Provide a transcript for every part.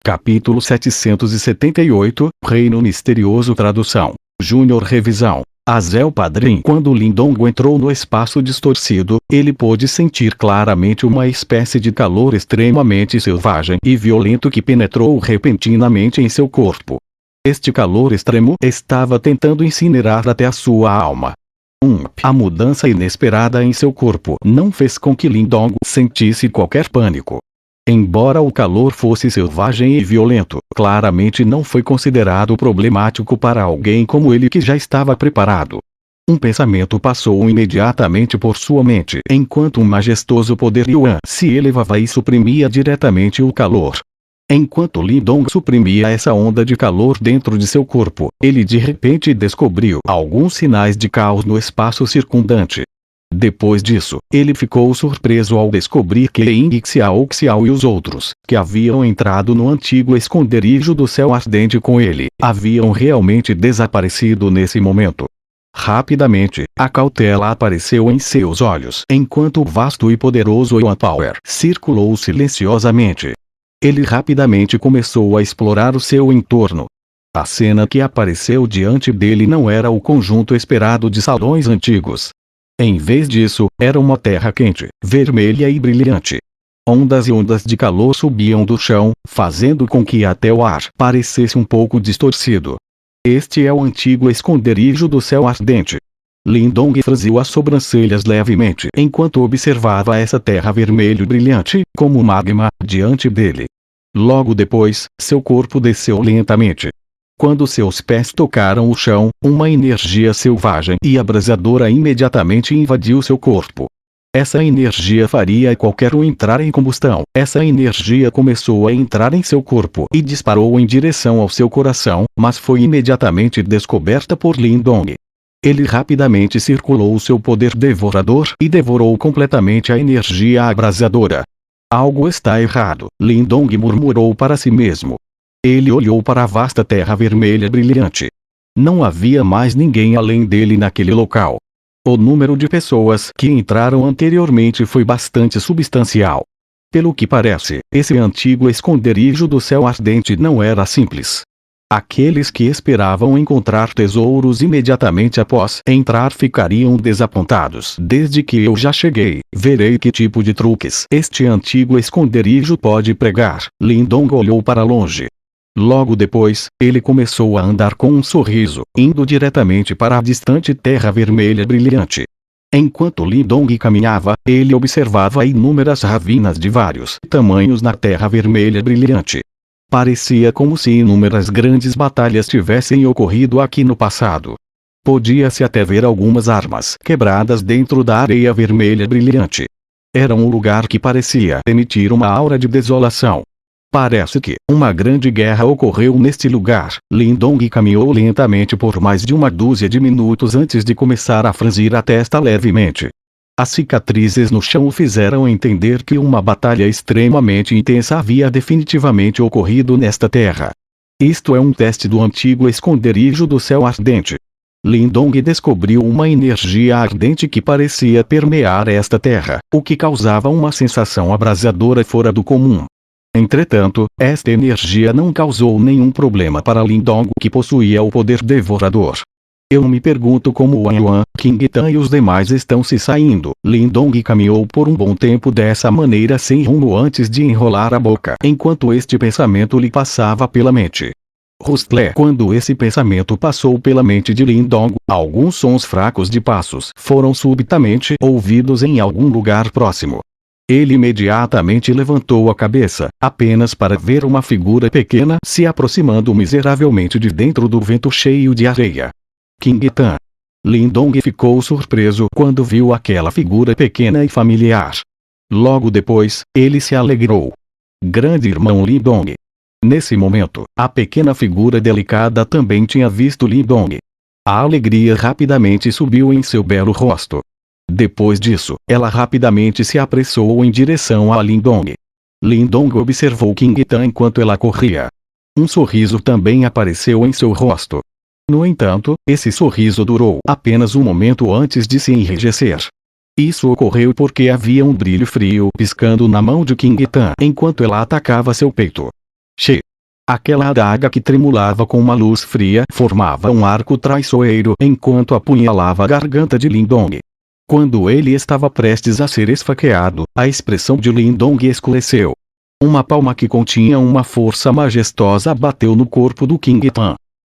Capítulo 778, Reino Misterioso. Tradução Júnior. Revisão Azel Padrim. Quando Lindong entrou no espaço distorcido, ele pôde sentir claramente uma espécie de calor extremamente selvagem e violento que penetrou repentinamente em seu corpo. Este calor extremo estava tentando incinerar até a sua alma. A mudança inesperada em seu corpo não fez com que Lindong sentisse qualquer pânico. Embora o calor fosse selvagem e violento, claramente não foi considerado problemático para alguém como ele que já estava preparado. Um pensamento passou imediatamente por sua mente enquanto um majestoso poder Yuan se elevava e suprimia diretamente o calor. Enquanto Lindong suprimia essa onda de calor dentro de seu corpo, ele de repente descobriu alguns sinais de caos no espaço circundante. Depois disso, ele ficou surpreso ao descobrir que Ying Xiao e os outros, que haviam entrado no antigo esconderijo do céu ardente com ele, haviam realmente desaparecido nesse momento. Rapidamente, a cautela apareceu em seus olhos enquanto o vasto e poderoso Yuan Power circulou silenciosamente. Ele rapidamente começou a explorar o seu entorno. A cena que apareceu diante dele não era o conjunto esperado de salões antigos. Em vez disso, era uma terra quente, vermelha e brilhante. Ondas e ondas de calor subiam do chão, fazendo com que até o ar parecesse um pouco distorcido. Este é o antigo esconderijo do céu ardente. Lindong franziu as sobrancelhas levemente enquanto observava essa terra vermelho brilhante, como magma, diante dele. Logo depois, seu corpo desceu lentamente. Quando seus pés tocaram o chão, uma energia selvagem e abrasadora imediatamente invadiu seu corpo. Essa energia faria qualquer um entrar em combustão. Essa energia começou a entrar em seu corpo e disparou em direção ao seu coração, mas foi imediatamente descoberta por Lindong. Ele rapidamente circulou seu poder devorador e devorou completamente a energia abrasadora. Algo está errado, Lindong murmurou para si mesmo. Ele olhou para a vasta terra vermelha brilhante. Não havia mais ninguém além dele naquele local. O número de pessoas que entraram anteriormente foi bastante substancial. Pelo que parece, esse antigo esconderijo do céu ardente não era simples. Aqueles que esperavam encontrar tesouros imediatamente após entrar ficariam desapontados. Desde que eu já cheguei, verei que tipo de truques este antigo esconderijo pode pregar. Lindong olhou para longe. Logo depois, ele começou a andar com um sorriso, indo diretamente para a distante terra vermelha brilhante. Enquanto Lindong caminhava, ele observava inúmeras ravinas de vários tamanhos na terra vermelha brilhante. Parecia como se inúmeras grandes batalhas tivessem ocorrido aqui no passado. Podia-se até ver algumas armas quebradas dentro da areia vermelha brilhante. Era um lugar que parecia emitir uma aura de desolação. Parece que uma grande guerra ocorreu neste lugar. Lindong caminhou lentamente por mais de uma dúzia de minutos antes de começar a franzir a testa levemente. As cicatrizes no chão o fizeram entender que uma batalha extremamente intensa havia definitivamente ocorrido nesta terra. Isto é um teste do antigo esconderijo do céu ardente. Lindong descobriu uma energia ardente que parecia permear esta terra, o que causava uma sensação abrasadora fora do comum. Entretanto, esta energia não causou nenhum problema para Lindong, que possuía o poder devorador. Eu me pergunto como Wang Yuan, King Tan e os demais estão se saindo. Lindong caminhou por um bom tempo dessa maneira sem rumo antes de enrolar a boca enquanto este pensamento lhe passava pela mente. Rustlé. Quando esse pensamento passou pela mente de Lindong, alguns sons fracos de passos foram subitamente ouvidos em algum lugar próximo. Ele imediatamente levantou a cabeça, apenas para ver uma figura pequena se aproximando miseravelmente de dentro do vento cheio de areia. King Tan. Lindong ficou surpreso quando viu aquela figura pequena e familiar. Logo depois, ele se alegrou. Grande irmão Lindong. Nesse momento, a pequena figura delicada também tinha visto Lindong. A alegria rapidamente subiu em seu belo rosto. Depois disso, ela rapidamente se apressou em direção a Lindong. Lindong observou King Tan enquanto ela corria. Um sorriso também apareceu em seu rosto. No entanto, esse sorriso durou apenas um momento antes de se enrijecer. Isso ocorreu porque havia um brilho frio piscando na mão de King Tan enquanto ela atacava seu peito. Aquela adaga que tremulava com uma luz fria formava um arco traiçoeiro enquanto apunhalava a garganta de Lindong. Quando ele estava prestes a ser esfaqueado, a expressão de Lindong escureceu. Uma palma que continha uma força majestosa bateu no corpo do King Tan.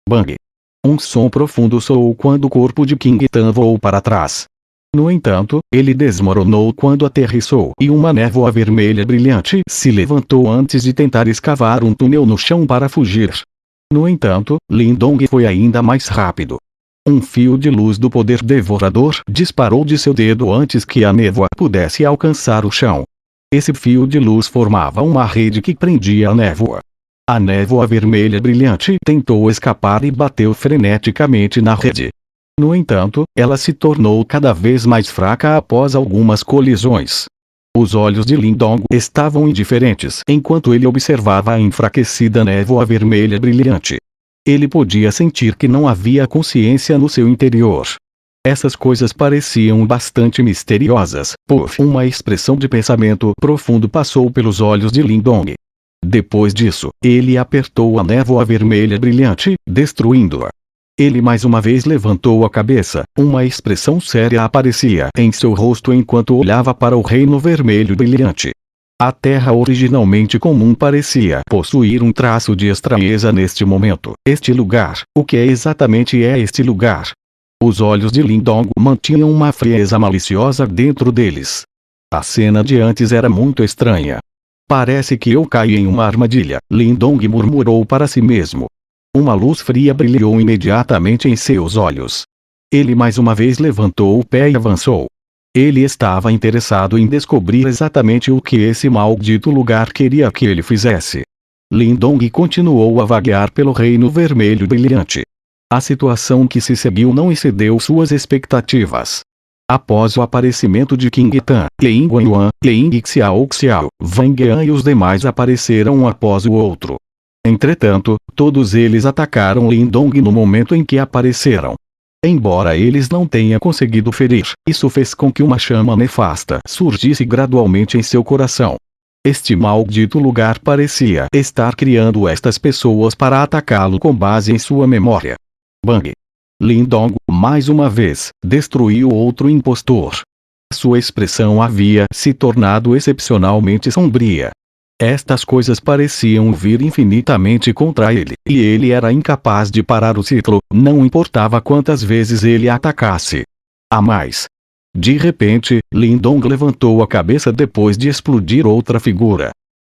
Bang! Um som profundo soou quando o corpo de King Tan voou para trás. No entanto, ele desmoronou quando aterrissou e uma névoa vermelha brilhante se levantou antes de tentar escavar um túnel no chão para fugir. No entanto, Lindong foi ainda mais rápido. Um fio de luz do poder devorador disparou de seu dedo antes que a névoa pudesse alcançar o chão. Esse fio de luz formava uma rede que prendia a névoa. A névoa vermelha brilhante tentou escapar e bateu freneticamente na rede. No entanto, ela se tornou cada vez mais fraca após algumas colisões. Os olhos de Lindong estavam indiferentes enquanto ele observava a enfraquecida névoa vermelha brilhante. Ele podia sentir que não havia consciência no seu interior. Essas coisas pareciam bastante misteriosas, pois uma expressão de pensamento profundo passou pelos olhos de Lindong. Depois disso, ele apertou a névoa vermelha brilhante, destruindo-a. Ele mais uma vez levantou a cabeça, uma expressão séria aparecia em seu rosto enquanto olhava para o reino vermelho brilhante. A terra originalmente comum parecia possuir um traço de estranheza neste momento. Este lugar, o que exatamente é este lugar? Os olhos de Lindong mantinham uma frieza maliciosa dentro deles. A cena de antes era muito estranha. Parece que eu caí em uma armadilha, Lindong murmurou para si mesmo. Uma luz fria brilhou imediatamente em seus olhos. Ele mais uma vez levantou o pé e avançou. Ele estava interessado em descobrir exatamente o que esse maldito lugar queria que ele fizesse. Lindong continuou a vaguear pelo reino vermelho brilhante. A situação que se seguiu não excedeu suas expectativas. Após o aparecimento de King Tan, Ying Guanyuan, Ying Xiao Xiao, Wang Yan e os demais apareceram um após o outro. Entretanto, todos eles atacaram Lindong no momento em que apareceram. Embora eles não tenham conseguido ferir, isso fez com que uma chama nefasta surgisse gradualmente em seu coração. Este maldito lugar parecia estar criando estas pessoas para atacá-lo com base em sua memória. Bang! Lindong, mais uma vez, destruiu outro impostor. Sua expressão havia se tornado excepcionalmente sombria. Estas coisas pareciam vir infinitamente contra ele, e ele era incapaz de parar o ciclo, não importava quantas vezes ele atacasse. A mais. De repente, Lindong levantou a cabeça depois de explodir outra figura.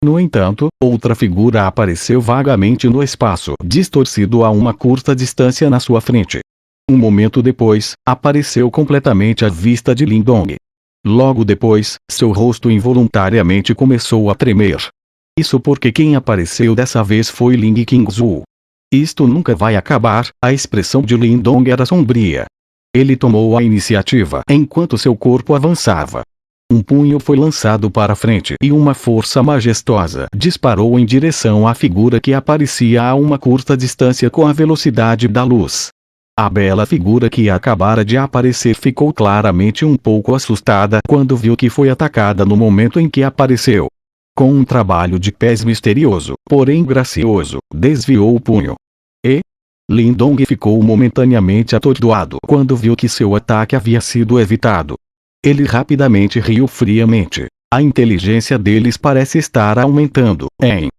No entanto, outra figura apareceu vagamente no espaço, distorcido a uma curta distância na sua frente. Um momento depois, apareceu completamente à vista de Lindong. Logo depois, seu rosto involuntariamente começou a tremer. Isso porque quem apareceu dessa vez foi Ling Qingzu. Isto nunca vai acabar, a expressão de Lindong era sombria. Ele tomou a iniciativa enquanto seu corpo avançava. Um punho foi lançado para frente e uma força majestosa disparou em direção à figura que aparecia a uma curta distância com a velocidade da luz. A bela figura que acabara de aparecer ficou claramente um pouco assustada quando viu que foi atacada no momento em que apareceu. Com um trabalho de pés misterioso, porém gracioso, desviou o punho. Lindong ficou momentaneamente atordoado quando viu que seu ataque havia sido evitado. Ele rapidamente riu friamente. A inteligência deles parece estar aumentando.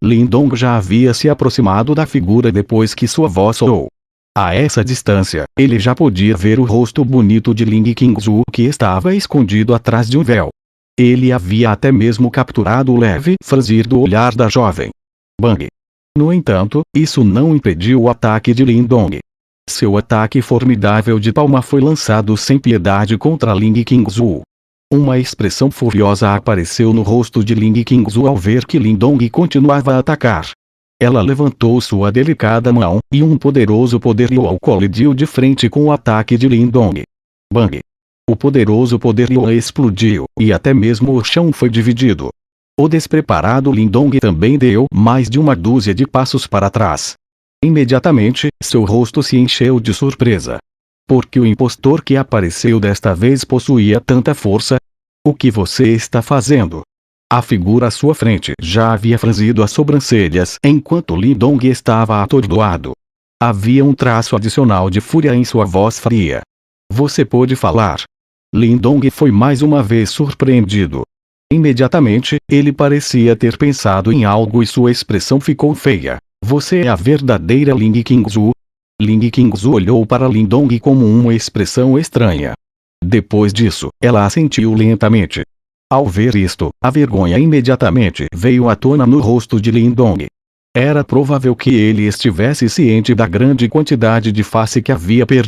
Lindong já havia se aproximado da figura depois que sua voz soou. A essa distância, ele já podia ver o rosto bonito de Ling Qingzu que estava escondido atrás de um véu. Ele havia até mesmo capturado o leve franzir do olhar da jovem. Bang! No entanto, isso não impediu o ataque de Lindong. Seu ataque formidável de palma foi lançado sem piedade contra Ling Qingzu. Uma expressão furiosa apareceu no rosto de Ling Qingzu ao ver que Lindong continuava a atacar. Ela levantou sua delicada mão, e um poderoso poder Yuan colidiu de frente com o ataque de Lindong. Bang! O poderoso poder Yuan explodiu, e até mesmo o chão foi dividido. O despreparado Lindong também deu mais de uma dúzia de passos para trás. Imediatamente, seu rosto se encheu de surpresa. Porque o impostor que apareceu desta vez possuía tanta força? O que você está fazendo? A figura à sua frente já havia franzido as sobrancelhas enquanto Lindong estava atordoado. Havia um traço adicional de fúria em sua voz fria. Você pôde falar. Lindong foi mais uma vez surpreendido. Imediatamente, ele parecia ter pensado em algo e sua expressão ficou feia. Você é a verdadeira Ling Qingzu? Ling Qingzu olhou para Lindong com uma expressão estranha. Depois disso, ela assentiu lentamente. Ao ver isto, a vergonha imediatamente veio à tona no rosto de Lindong. Era provável que ele estivesse ciente da grande quantidade de face que havia perdido.